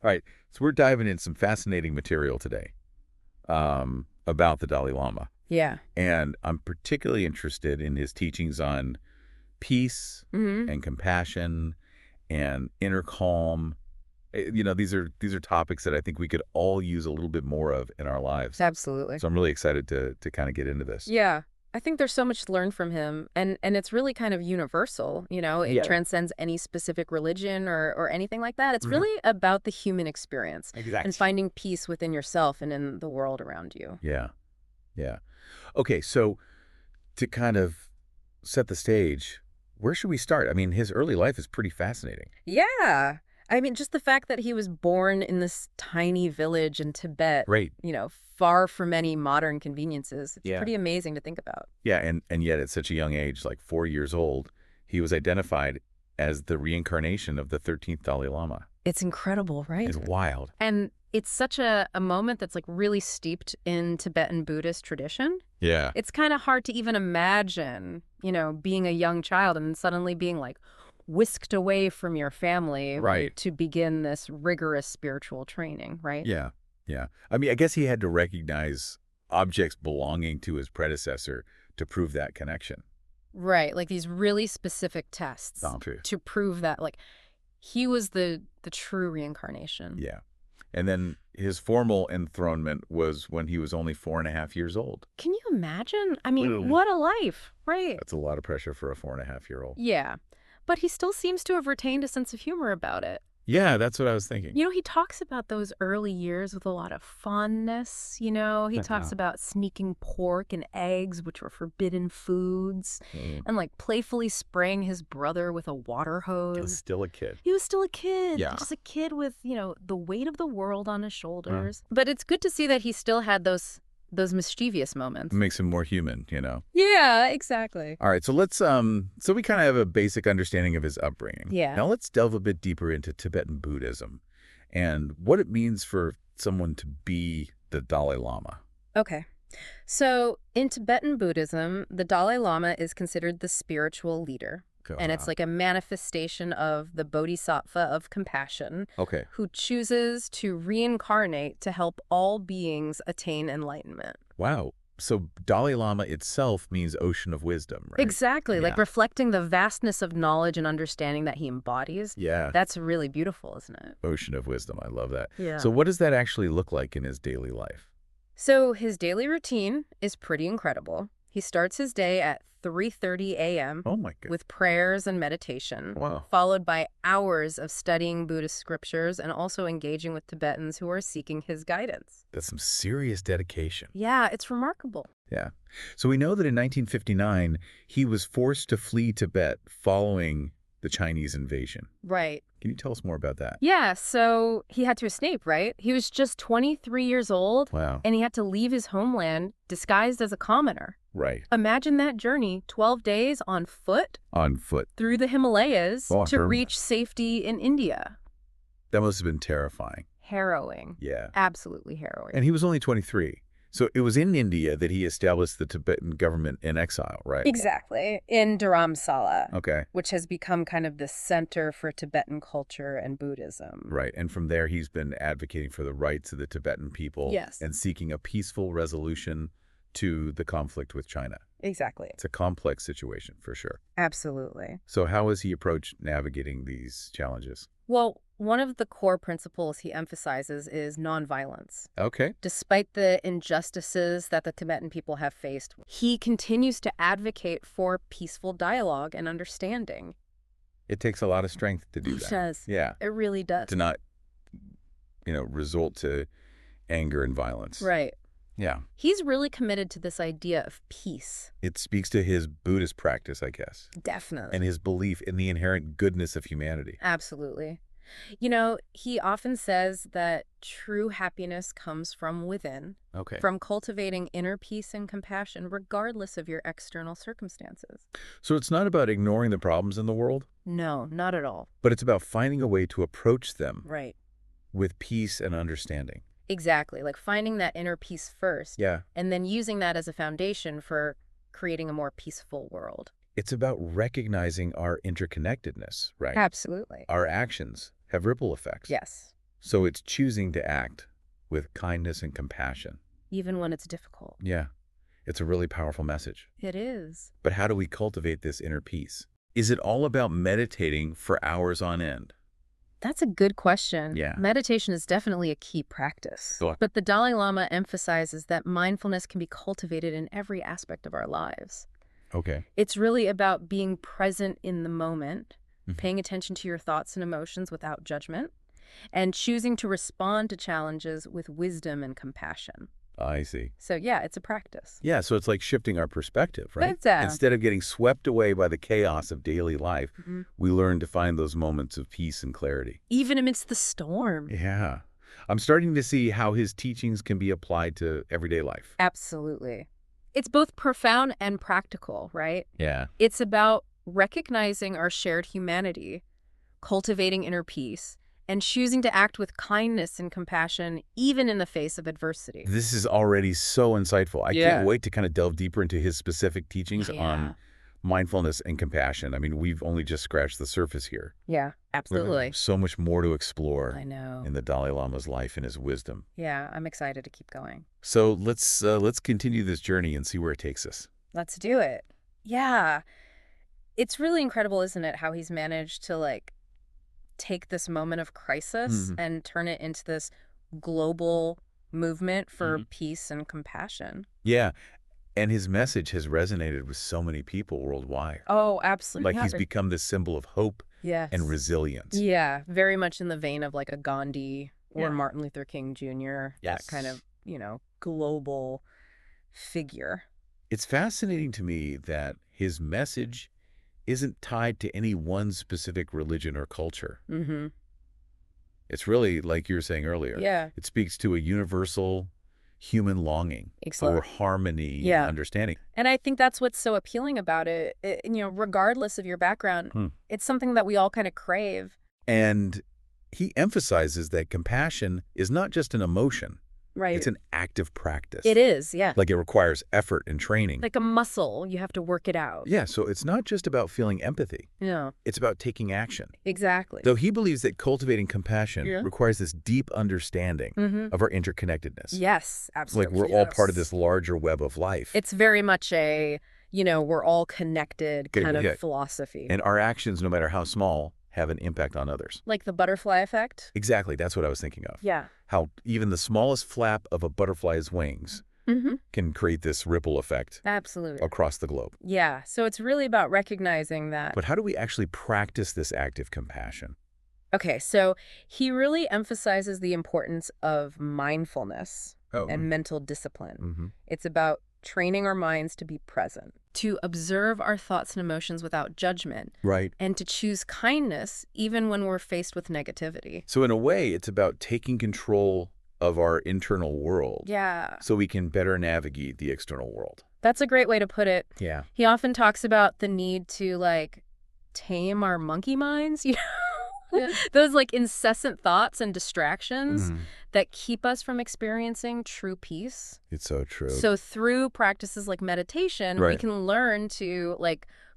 All right, so we're diving in some fascinating material today about the Dalai Lama. Yeah. And I'm particularly interested in his teachings on peace Hmm. and compassion and inner calm. These are topics that I think we could all use a little bit more of in our lives. Absolutely. So I'm really excited to kind of get into this. Yeah. I think there's so much to learn from him, and it's really kind of universal. It Yeah. transcends any specific religion or anything like that. It's Mhm. really about the human experience and Exactly. finding peace within yourself and in the world around you. Yeah. Yeah. Okay, so to kind of set the stage, where should we start? I mean, his early life is pretty fascinating. Yeah. I mean, just the fact that he was born in this tiny village in Tibet, Great. far from any modern conveniences. It's Yeah. pretty amazing to think about. Yeah, and yet at such a young age, like 4 years old, he was identified as the reincarnation of the 13th Dalai Lama. It's incredible, right? It's wild. And it's such a moment that's like really steeped in Tibetan Buddhist tradition. Yeah. It's kind of hard to even imagine, being a young child and then suddenly being like whisked away from your family Right. to begin this rigorous spiritual training, right? Yeah. Yeah. I mean, I guess he had to recognize objects belonging to his predecessor to prove that connection. Right, like these really specific tests Danfu. to prove that like he was the true reincarnation. Yeah. And then his formal enthronement was when he was only 4.5 years old. Can you imagine? I mean, Boom. what a life, right? That's a lot of pressure for a 4.5-year-old. Yeah. But he still seems to have retained a sense of humor about it. Yeah, that's what I was thinking. He talks about those early years with a lot of fondness. He talks about sneaking pork and eggs, which were forbidden foods, Mm. and like playfully spraying his brother with a water He was hose. still a kid. He was still a kid, Yeah. just a kid with, the weight of the world on his shoulders. But it's good to see that he still had those mischievous moments. Makes him more human. Yeah, exactly. All right, so let's so we kind of have a basic understanding of his upbringing. Yeah. Now let's delve a bit deeper into Tibetan Buddhism and what it means for someone to be the Dalai Lama. Okay. So in Tibetan Buddhism, the Dalai Lama is considered the spiritual leader. And it's like a manifestation of the bodhisattva of compassion Okay. who chooses to reincarnate to help all beings attain enlightenment. Wow. So Dalai Lama itself means ocean of wisdom, right? Exactly, like Yeah. reflecting the vastness of knowledge and understanding that he embodies. Yeah. That's really beautiful, isn't it? Ocean of wisdom. I love that. Yeah. So what does that actually look like in his daily life? So his daily routine is pretty incredible. He starts his day at 3:30 a.m. Oh my God. with prayers and meditation, Wow. followed by hours of studying Buddhist scriptures and also engaging with Tibetans who are seeking his guidance. That's some serious dedication. Yeah, it's remarkable. Yeah. So we know that in 1959, he was forced to flee Tibet following the Chinese invasion. Right. Can you tell us more about that? Yeah, so he had to escape, right? He was just 23 years old, Wow. and he had to leave his homeland disguised as a commoner. Right. Imagine that journey, 12 days on foot On foot. through the Himalayas Oh, to sure. reach safety in India. That must have been terrifying. Harrowing. Yeah. Absolutely harrowing. And he was only 23. So it was in India that he established the Tibetan government in exile, right? Exactly. In Dharamsala, Okay. which has become kind of the center for Tibetan culture and Buddhism. Right. And from there, he's been advocating for the rights of the Tibetan people. Yes. And seeking a peaceful resolution to the conflict with China. Exactly. It's a complex situation, for sure. Absolutely. So how has he approached navigating these challenges? Well, one of the core principles he emphasizes is nonviolence. Okay. Despite the injustices that the Tibetan people have faced, he continues to advocate for peaceful dialogue and understanding. It takes a lot of strength to do It that. does. Yeah. It really does. To not, resort to anger and violence. Right. Yeah. He's really committed to this idea of peace. It speaks to his Buddhist practice, I guess, Definitely. and his belief in the inherent goodness of humanity. Absolutely. He often says that true happiness comes from within, Okay. from cultivating inner peace and compassion, regardless of your external circumstances. So it's not about ignoring the problems in the world, No, not at all. but it's about finding a way to approach them Right. with peace and understanding. Exactly. Like finding that inner peace first, Yeah. and then using that as a foundation for creating a more peaceful world. It's about recognizing our interconnectedness, right? Absolutely. Our actions have ripple effects. Yes. So it's choosing to act with kindness and compassion. Even when it's difficult. Yeah, it's a really powerful message. It is. But how do we cultivate this inner peace? Is it all about meditating for hours on end? That's a good question. Yeah. Meditation is definitely a key practice. Sure. But the Dalai Lama emphasizes that mindfulness can be cultivated in every aspect of our lives. Okay. It's really about being present in the moment, paying attention to your thoughts and emotions without judgment, and choosing to respond to challenges with wisdom and compassion. I see. So yeah, it's a practice. Yeah, so it's like shifting our perspective, right? Exactly. Instead of getting swept away by the chaos of daily life, we learn to find those moments of peace and clarity. Even amidst the storm. Yeah. I'm starting to see how his teachings can be applied to everyday life. Absolutely. It's both profound and practical, right? Yeah. It's about recognizing our shared humanity, cultivating inner peace, and choosing to act with kindness and compassion, even in the face of adversity. This is already so insightful. I can't wait to kind of delve deeper into his specific teachings on mindfulness and compassion. I mean, we've only just scratched the surface here. Yeah, absolutely. So much more to explore I know. in the Dalai Lama's life and his wisdom. Yeah, I'm excited to keep going. So let's continue this journey and see where it takes us. Let's do it. Yeah. It's really incredible, isn't it, how he's managed to, take this moment of crisis and turn it into this global movement for peace and compassion. Yeah. And his message has resonated with so many people worldwide. Oh, absolutely. Like he's become this symbol of hope and resilience. Yeah, very much in the vein of like a Gandhi or Martin Luther King Jr., that kind of, global figure. It's fascinating to me that his message isn't tied to any one specific religion or culture. It's really, like you were saying earlier, it speaks to a universal human longing for harmony and understanding. And I think that's what's so appealing about it. Regardless of your background, it's something that we all kind of crave. And he emphasizes that compassion is not just an emotion. Right. It's an active practice. It is, yeah. Like it requires effort and training. Like a muscle, you have to work it out. Yeah, so it's not just about feeling empathy. No. It's about taking action. Exactly. Though he believes that cultivating compassion requires this deep understanding of our interconnectedness. Yes, absolutely. Like we're all part of this larger web of life. It's very much a, we're all connected kind of philosophy. And our actions, no matter how small, have an impact on others. Like the butterfly effect? Exactly. That's what I was thinking of. Yeah. How even the smallest flap of a butterfly's wings can create this ripple effect across the globe. Yeah. So it's really about recognizing that. But how do we actually practice this active compassion? Okay. So he really emphasizes the importance of mindfulness and mental discipline. It's about training our minds to be present, to observe our thoughts and emotions without judgment, and to choose kindness even when we're faced with negativity. So in a way, it's about taking control of our internal world. Yeah. So we can better navigate the external world. That's a great way to put it. Yeah. He often talks about the need to tame our monkey minds, those incessant thoughts and distractions that keep us from experiencing true peace. It's so true. So through practices like meditation, we can learn to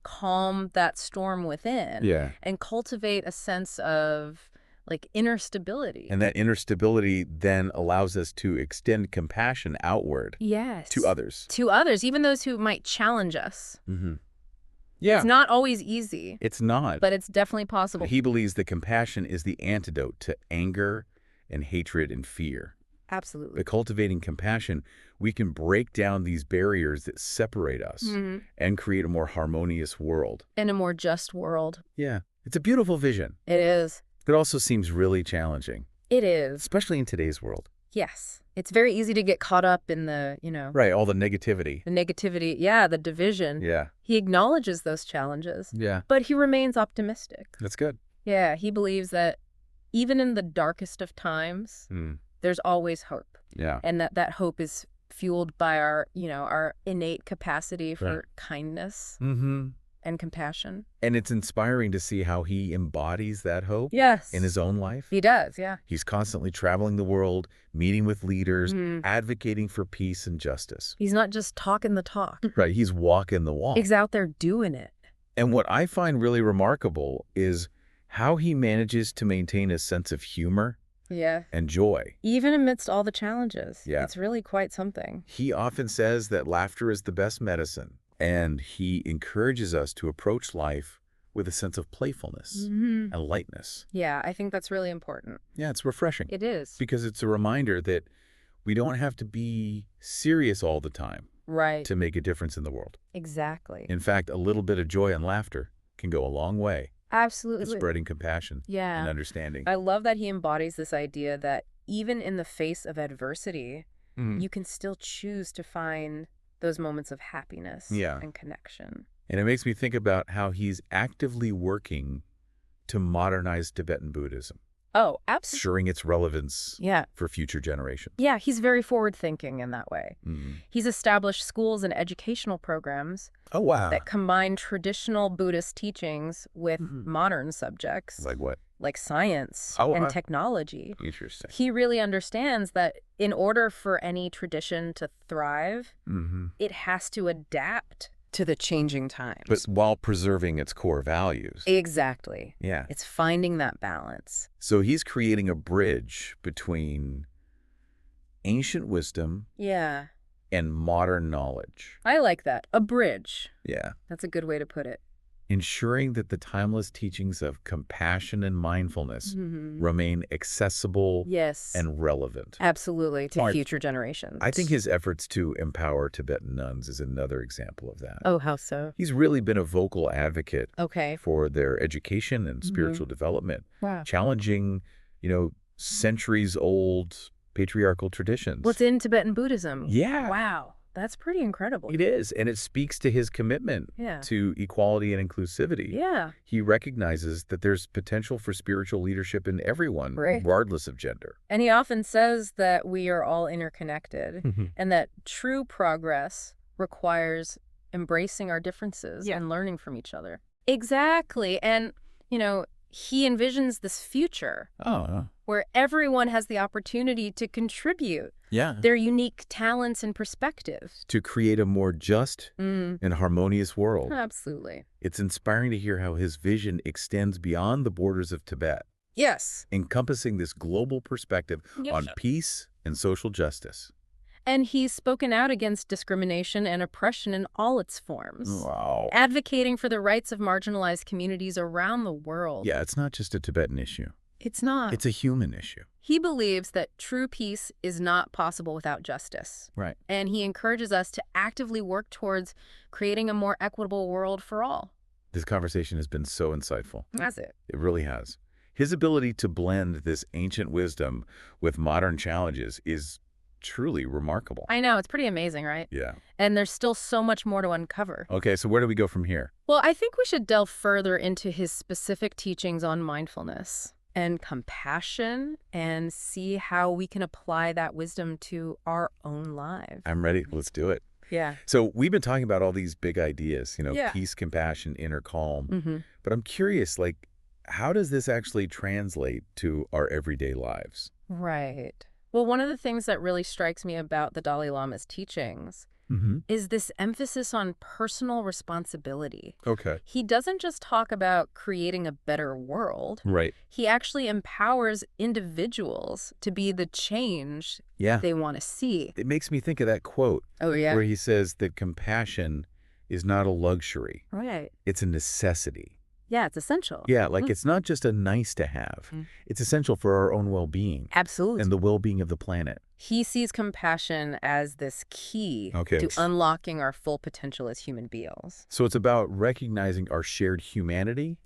calm that storm within and cultivate a sense of inner stability. And that inner stability then allows us to extend compassion outward to others. To others, even those who might challenge us. Yeah. It's not always easy. It's not. But it's definitely possible. He believes that compassion is the antidote to anger and hatred and fear. Absolutely. By cultivating compassion, we can break down these barriers that separate us and create a more harmonious world. And a more just world. Yeah. It's a beautiful vision. It is. It also seems really challenging. It is. Especially in today's world. Yes. It's very easy to get caught up in the, Right, all the negativity. The negativity, the division. Yeah. He acknowledges those challenges. Yeah. But he remains optimistic. That's good. Yeah, he believes that even in the darkest of times, there's always hope. Yeah. And that hope is fueled by our, our innate capacity for kindness and compassion. And it's inspiring to see how he embodies that hope in his own life. He does, yeah. He's constantly traveling the world, meeting with leaders, advocating for peace and justice. He's not just talking the talk. Right, he's walking the walk. He's out there doing it. And what I find really remarkable is how he manages to maintain a sense of humor and joy. Even amidst all the challenges. Yeah. It's really quite something. He often says that laughter is the best medicine, and he encourages us to approach life with a sense of playfulness and lightness. Yeah, I think that's really important. Yeah, it's refreshing. It is. Because it's a reminder that we don't have to be serious all the time to make a difference in the world. Exactly. In fact, a little bit of joy and laughter can go a long way. Absolutely. In spreading compassion and understanding. I love that he embodies this idea that even in the face of adversity, you can still choose to find those moments of happiness and connection. And it makes me think about how he's actively working to modernize Tibetan Buddhism. Oh, absolutely. Ensuring its relevance for future generations. Yeah, he's very forward-thinking in that way. He's established schools and educational programs that combine traditional Buddhist teachings with modern subjects. Like what? Like science and technology. Interesting. He really understands that in order for any tradition to thrive, it has to adapt to the changing times. But while preserving its core values. Exactly. Yeah. It's finding that balance. So he's creating a bridge between ancient wisdom and modern knowledge. I like that. A bridge. Yeah. That's a good way to put it. Ensuring that the timeless teachings of compassion and mindfulness remain accessible and relevant. Absolutely, to future generations. I think his efforts to empower Tibetan nuns is another example of that. Oh, how so? He's really been a vocal advocate for their education and spiritual development, challenging, centuries-old patriarchal traditions. What's in Tibetan Buddhism? Yeah. Wow. That's pretty incredible. It is, and it speaks to his commitment to equality and inclusivity. Yeah. He recognizes that there's potential for spiritual leadership in everyone, regardless of gender. And he often says that we are all interconnected and that true progress requires embracing our differences and learning from each other. Exactly. And, he envisions this future where everyone has the opportunity to contribute their unique talents and perspectives. To create a more just and harmonious world. Absolutely. It's inspiring to hear how his vision extends beyond the borders of Tibet. Yes. Encompassing this global perspective on peace and social justice. And he's spoken out against discrimination and oppression in all its forms. Wow. Advocating for the rights of marginalized communities around the world. Yeah, it's not just a Tibetan issue. It's not. It's a human issue. He believes that true peace is not possible without justice. Right. And he encourages us to actively work towards creating a more equitable world for all. This conversation has been so insightful. Has it? It really has. His ability to blend this ancient wisdom with modern challenges is truly remarkable. I know. It's pretty amazing, right? Yeah. And there's still so much more to uncover. Okay, so where do we go from here? Well, I think we should delve further into his specific teachings on mindfulness and compassion and see how we can apply that wisdom to our own lives. I'm ready. Let's do it. Yeah. So we've been talking about all these big ideas, peace, compassion, inner calm. But I'm curious, how does this actually translate to our everyday lives? Right. Well, one of the things that really strikes me about the Dalai Lama's teachings is this emphasis on personal responsibility. Okay. He doesn't just talk about creating a better world. Right. He actually empowers individuals to be the change they want to see. It makes me think of that quote. Oh, yeah. Where he says that compassion is not a luxury. Right. It's a necessity. Yeah, it's essential. Yeah, it's not just a nice to have. It's essential for our own well-being. Absolutely. And the well-being of the planet. He sees compassion as this key to unlocking our full potential as human beings. So it's about recognizing our shared humanity,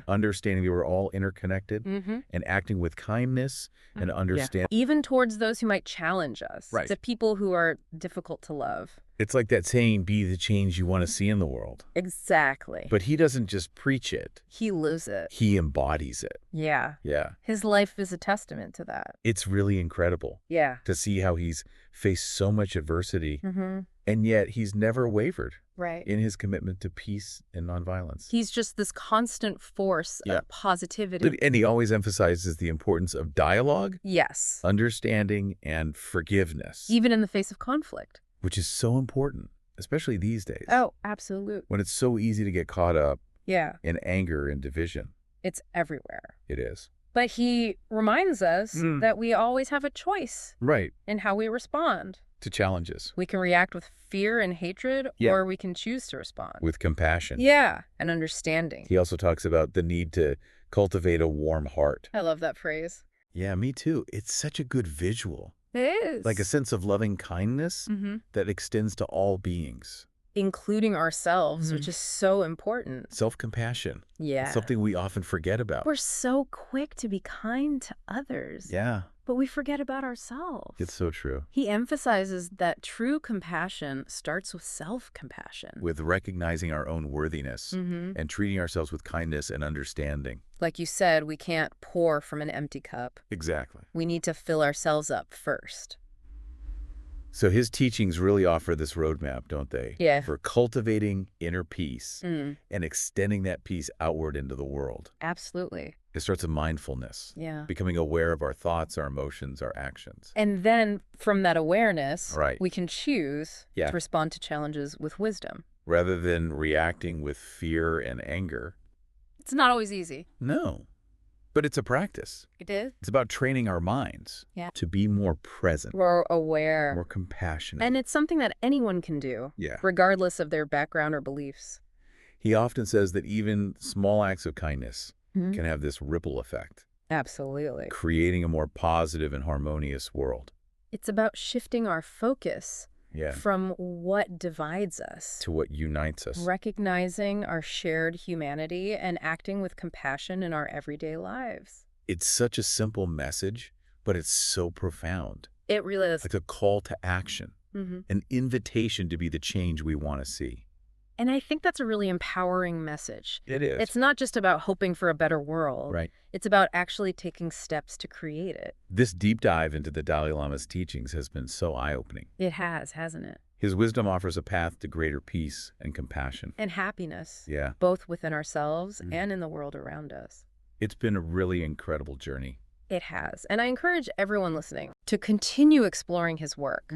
understanding that we're all interconnected, and acting with kindness and understanding. Even towards those who might challenge us, to people who are difficult to love. It's like that saying, be the change you want to see in the world. Exactly. But he doesn't just preach it. He lives it. He embodies it. Yeah. Yeah. His life is a testament to that. It's really incredible. Yeah. To see how he's faced so much adversity, and yet he's never wavered in his commitment to peace and nonviolence. He's just this constant force of positivity. And he always emphasizes the importance of dialogue, understanding, and forgiveness. Even in the face of conflict. Which is so important, especially these days. Oh, absolutely. When it's so easy to get caught up in anger and division. It's everywhere. It is. But he reminds us that we always have a choice in how we respond. To challenges. We can react with fear and hatred, or we can choose to respond With compassion. Yeah, and understanding. He also talks about the need to cultivate a warm heart. I love that phrase. Yeah, me too. It's such a good visual. It is. Like a sense of loving kindness that extends to all beings. Including ourselves, which is so important. Self-compassion. Yeah. Something we often forget about. We're so quick to be kind to others. Yeah. But we forget about ourselves. It's so true. He emphasizes that true compassion starts with self-compassion. With recognizing our own worthiness and treating ourselves with kindness and understanding. Like you said, we can't pour from an empty cup. Exactly. We need to fill ourselves up first. So his teachings really offer this roadmap, don't they? Yeah. For cultivating inner peace and extending that peace outward into the world. Absolutely. It starts with mindfulness. Yeah. Becoming aware of our thoughts, our emotions, our actions. And then from that awareness, Right. we can choose to respond to challenges with wisdom. Rather than reacting with fear and anger. It's not always easy. No. But it's a practice. It is? It's about training our minds to be more present. More aware. More compassionate. And it's something that anyone can do, regardless of their background or beliefs. He often says that even small acts of kindness can have this ripple effect. Absolutely. Creating a more positive and harmonious world. It's about shifting our focus from what divides us to what unites us. Recognizing our shared humanity and acting with compassion in our everyday lives. It's such a simple message, but it's so profound. It really is. Like a call to action, an invitation to be the change we want to see. And I think that's a really empowering message. It is. It's not just about hoping for a better world. Right. It's about actually taking steps to create it. This deep dive into the Dalai Lama's teachings has been so eye-opening. It has, hasn't it? His wisdom offers a path to greater peace and compassion. And happiness. Yeah. Both within ourselves and in the world around us. It's been a really incredible journey. It has. And I encourage everyone listening to continue exploring his work.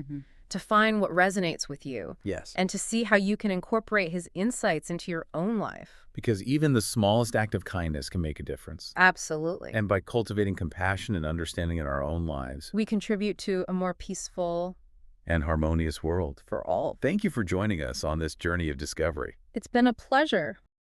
To find what resonates with you. Yes. And to see how you can incorporate his insights into your own life. Because even the smallest act of kindness can make a difference. Absolutely. And by cultivating compassion and understanding in our own lives, we contribute to a more peaceful and harmonious world for all. Thank you for joining us on this journey of discovery. It's been a pleasure.